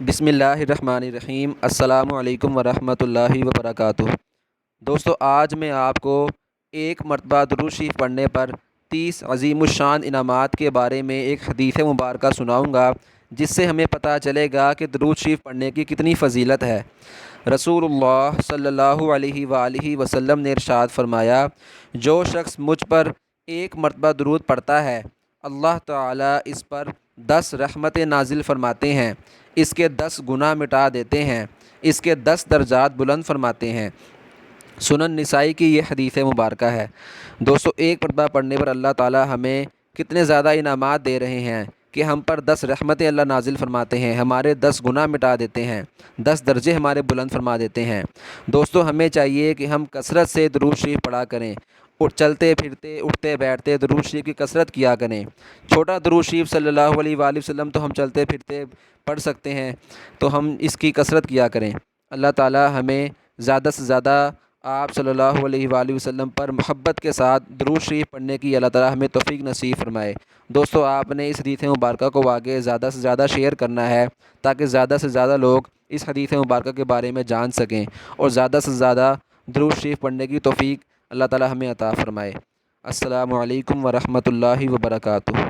बिस्मिल्लाहिर्रहमानिर्रहीम। अस्सलामु अलैकुम वरहमतुल्लाहि वबरकातुहू। दोस्तों, आज मैं आपको एक मरतबा दरूद शरीफ पढ़ने पर 30 अज़ीमुश्शान इनामात के बारे में एक हदीस मुबारक सुनाऊँगा, जिससे हमें पता चलेगा कि दरूद शरीफ पढ़ने की कितनी फ़जीलत है। रसूलुल्लाह सल्लल्लाहु अलैहि वालैहि वसल्लम ने इरशाद फरमाया, जो शख्स मुझ पर एक मरतबा दरूद पढ़ता है, अल्लाह ताला इस पर 10 रहमतें नाजिल फरमाते हैं, इसके 10 गुनाह मिटा देते हैं, इसके 10 दर्जात बुलंद फरमाते हैं। सुनन निसाई की ये हदीस मुबारक है। दोस्तों, एक मरतबा पढ़ने पर अल्लाह ताला हमें कितने ज़्यादा इनामात दे रहे हैं कि हम पर 10 रहमतें अल्लाह नाजिल फरमाते हैं, हमारे 10 गुनाह मिटा देते हैं, 10 दर्जे हमारे बुलंद फरमा देते हैं। दोस्तों, हमें चाहिए कि हम कसरत से दरूद शरीफ पढ़ा करें और चलते फिरते उठते बैठते दरूद शरीफ की कसरत किया करें। छोटा दरूद शरीफ सल्लल्लाहु अलैहि वसल्लम तो हम चलते फिरते पढ़ सकते हैं, तो हम इसकी कसरत किया करें। अल्लाह ताला हमें ज़्यादा से ज़्यादा आप सल्लल्लाहु अलैहि वसल्लम पर मोहब्बत के साथ दरूद शरीफ पढ़ने की अल्लाह ताला हमें तौफीक नसीब फरमाए। दोस्तों, आपने इस हदीस मुबारक को आगे ज़्यादा से ज़्यादा शेयर करना है, ताकि ज़्यादा से ज़्यादा लोग इस हदीस मुबारक के बारे में जान सकें और ज़्यादा से ज़्यादा दरूद शरीफ पढ़ने की तौफीक अल्लाह ताला हमें अता फ़रमाए। अस्सलामु अलैकुम वरहमतुल्लाहि वबरकातुहू।